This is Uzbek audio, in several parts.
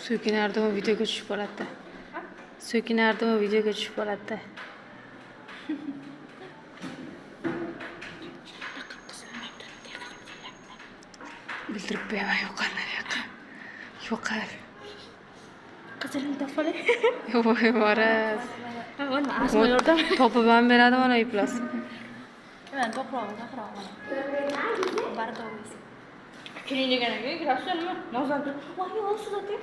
So'kinardimi videoga tushib qoladi. So'kinardimi videoga tushib qoladi. Bildirib qo'yaman yo'qar. Yo'qar. Qiziling topali. Voy boras. Mana asma yordam. Topib ham beradi mana iplas. Men to'qroq. Bardovis. Keling deganiga kirasizmi? Nozlantir. Voy, o'sizati.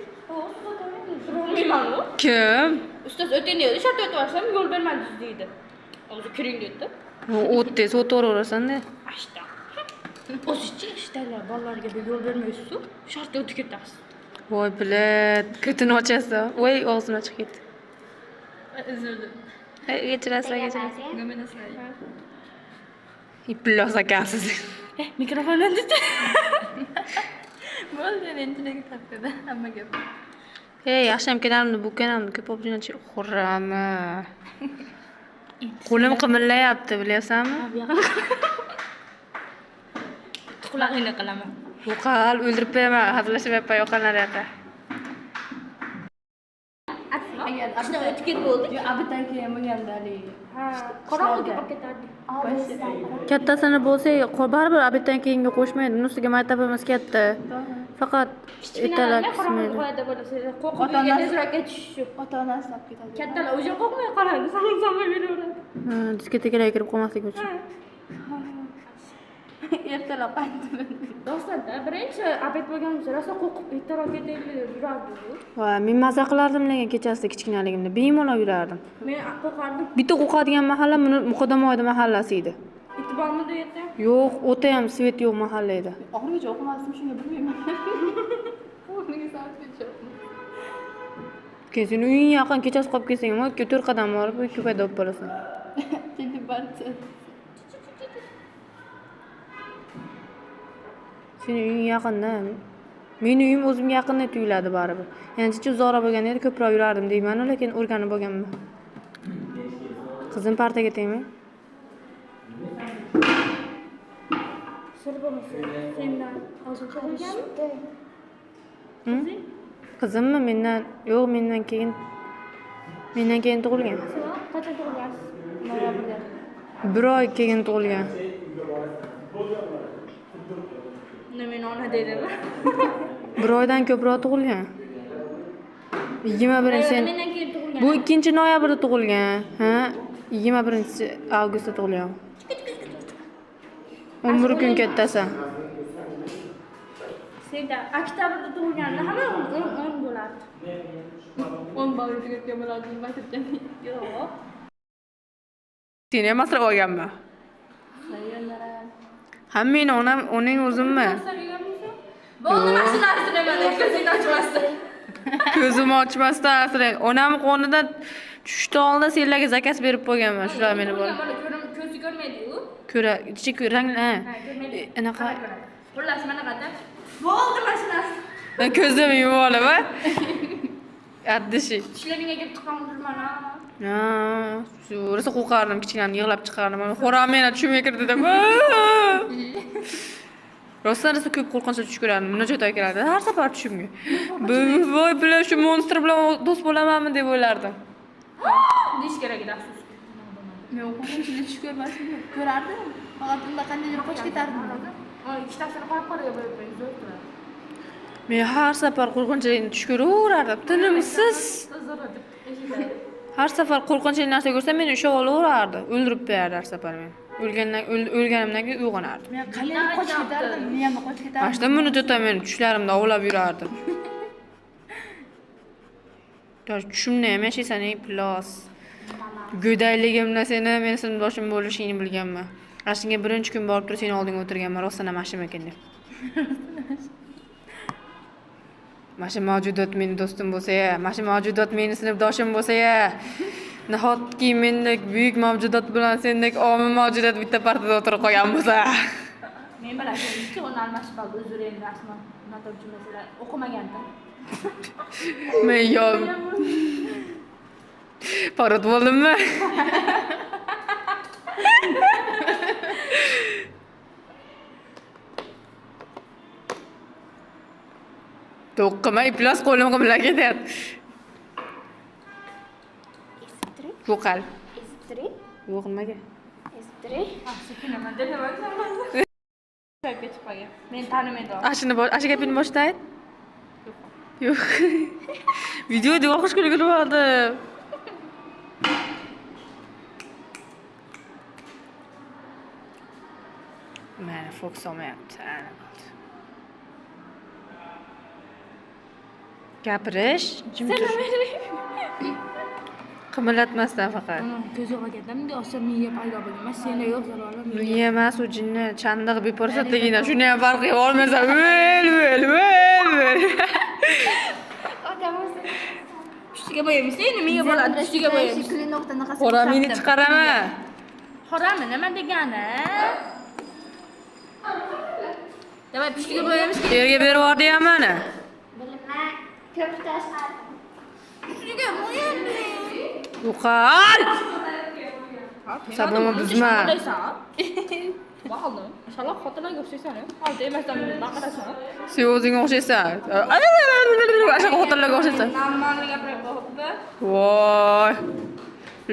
So'rayman-ku. Kim? Ustoz o'ting dedi, shart o'tib olsam yo'l bermadingiz deydi. Hozir kiring dedi. O'tdez o'taverasan-da. Ashta. O'zichi ishdalar, bolalarga yo'l bermaysiz-ku, shart o'tib ketasiz. Voy bilat, ko'tini ochasiz. Voy, og'zim ochib ketdi. Uzr dilerim. Kechirasiz. Go'menasizlar. Iplos ekansiz. Mikrofondan dedi. Bo'ldi, endi taqdirda hamma gap. Yaxshiyam kanalimni bu kanalimni ko'p obunachı xurrami. Qo'lim qimirlayapti, bilasanmi? Qulog'ingni qilaman. Yo'qol, o'ldirib qo'yaman, hazillashmayapman yo'qollar yoqqa. Agar ishda o'tib ketib bo'ldi. Yo, abidan keyin bo'lganda haligi. Ha, qorong'iga qolib ketardi. Kattasini bo'lsa, baribir abitdan keyinga qo'shmaydi. Unisiga maktabimiz katta. Faqat ertalab qorong'i qismaydi. qo'yadi bo'lsa, qo'rqib uyga tezroq ketish shu. Ota-onasi olib ketadi. Kattalar o'zi qo'rqmay qaraydi, salom beraveradi. Diskotekalarga kirib qolmaslik uchun. Ertalab qaytdi. Dostonda birinchi abit bo'lganimizda rosa qo'rqib ertaroq ketaylik deb yurardik. Va men maza qilardim lekin kechasida kichkinaligimda bemalol yurardim. Men qo'rqardim. Bitta qo'rqadigan mahalla Muqaddamoyda mahallasi edi. Iti bormi bu yerda? Yo'q, o'ta ham svet yo'q mahalla edi. Oxirigacha o'qimasdim, shunga bilmayman. O'rniga sarflayapman. Keyin sen uying yaqin kechasi qolib kelsang, ham 4 qadam borib, ikki payda olib borasan. Endi barcha. Sening uying yaqinda. Mening uyim o'zimga yaqinda tuyuladi baribir. Yanchicha uzoqroq bo'lganda edi ko'proq yurardim deyman, lekin o'rganib bo'lganman. Qizim partaga tegmi? Sir bo'lmasa, sendan hozircha bo'lganmi? Qizimmi mendan? Yo'q, mendan keyin tug'ilgan. Qachon tug'ilgansiz? Noyabrda. 1 oy keyin tug'ilgan. Men ona dedim. 1 oydan ko'proq tug'ilgan. 21 sen. Mendan keyin tug'ilgan. Bu 2-noyabrda tug'ilgan. Ha? 21-avgustda tug'ilgan. 11 kun kattasi. Senda oktabrda tug'ilganda hamma 10 bo'lardi. 10 bor tugatgan bo'lardim, maktabdan. Yo'q. Seni ham asrab olganman. Sayonara. Ha, meni oning o'zimmi? Bo'ldi, mashinani suraman, ko'zingni ochmasdan. Ko'zimni ochmasdan asrang. Onam qonidan tushishdan oldin senlarga zakaz berib qo'yganman. Shular meni bor. Ko'zi ko'rmaydi-ku. Ko'ra, ichi rangli. Ha, ko'rmaydi. Anaqa. Xullas, mana qada. Bo'ldi mashinasi. Men ko'zimni yumib olaman. Addishi. Tishlaringga kelib chiqqan o'tirman ha. Ha, shu rosa qo'rqardim, kichkinamni yig'lab chiqardim. Xo'ram meni tushimga kirdi deb. Rostdan ko'p qo'rqinchli tush ko'rardim. Munojot keladi har safar tushimga. Voy, bilan shu monster bilan do'st bo'lamanmi deb o'ylardim. Deyish kerak edi, afsus. Men o'quvchilar tush ko'rmasdim, ko'rardim. Faqat unda qandaydir qochib ketardim. Ikkitasini qo'rqarga bo'lib zo'r turadi. Men har safar qo'rqinchli tush ko'raverardim. Tinimsiz. Har safar qo'rqinchli narsa ko'rsam meni ushlab olaverardi. O'ldirib qo'yardi har safar meni. O'lganimdan keyin uyg'onardim. Men qandaydir qochib ketardim, miyamni qochib ketardim. Ashta munojotda meni tushlarimda ovlab yurardim. Tushimda ham yashaysan, plos. Go'dayligimda men sinfdoshim bo'lishingni bilganman. Ashtinga birinchi kun borib turib seni oldinga o'tirganman, rostdan ham mashim ekan deb. Masha mavjudot meni do'stim bo'lsa-ya, masha mavjudot meni sinfdoshim bo'lsa-ya. Nahotki mendek buyuk mavjudot bilan sendek omi mavjudot bitta partada o'tirib qolgan bo'lsa. Men bilan ikki o'rni almashib qoldi, uzr endi rasman. Noto'g'ri masalan o'qimagandim. Men yo parod bo'ldimmi? To'qqimay plas qo'limga bilan ketyapti. Voqal. Yo'q nimaga? Sekinaman dedim. Ketib qolgan. Men tanimaydi. Ashu gapini boshlaydi? Yo'q. Videoda o'qish kerak bo'ldi. Mana fokus olmayapti. Gapirish, jim turish. Qimirlatmasdan faqat. Ko'zi olgandimda osha miya paydo bo'lgan. Mas senda yo'q zararlar. Miya emas, u jinni chandiq beporsatligidan shuni ham farqi olmasa, vel. Pushtiga bo'yamiz, endi miya bo'ladi, pushtiga bo'yamiz. Xo'ramini chiqaraman. Xorami nima degani? Davay pushtiga bo'yamiz. Yerga berib yubordi-ham mana. Pushtiga bo'yamiz. Yo'qol! Sabrimni buzma. Valdi. Inshaalloh xotinlarga o'xshaysan. Oldi emasdan baqirasan. Sen o'zingga o'xshaysan. O'sha xotinlarga o'xshaysan. Normalni gapirib qo'yibdi. Voy.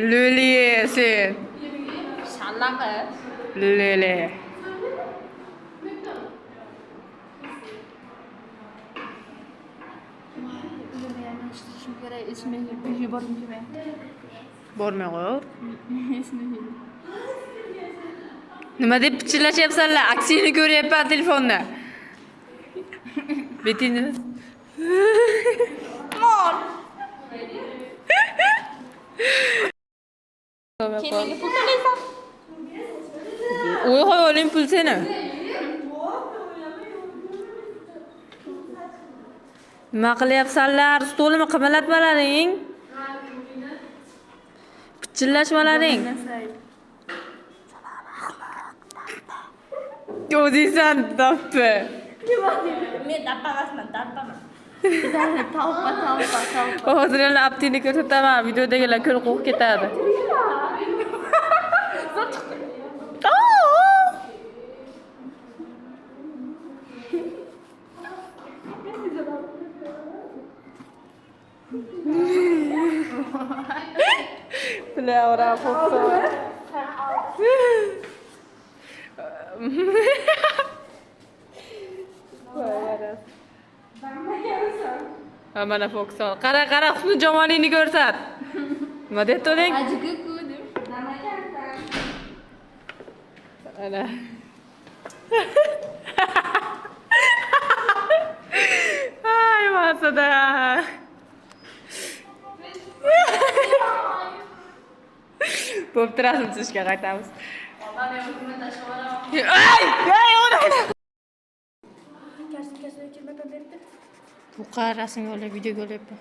Luli sen. Shallaqa. Luli. Uyga yanglishtirishim kerak. Esimga uyga borgim kelmayapti. Bormay qo'y. Esimga Nima deb pichirlashyapsanlar? Aksiyani ko'ryapman telefonda. Betingni. Kelinga pul to'laysan. O'y hayoling pul seni. Nima qilyapsanlar? Stolni qimirlatmalaring. Pichirlashmalaring. O'zingsan dappi. Men dapamasman, dapaman. tavba. Hozir yana aptini ko'rsataman. Videodagilar ko'rib qo'rqib ketadi. Laura Foxo. Mana Foxo. Qara, husni jamolingni ko'rsat. Nima deb to'ding? Ajiga-ku deb. Ana. Ay, masada. Bo'p turasizmi, sizga qaytamiz. Ay, ona. Bu qarasing olib video ko'ryapman.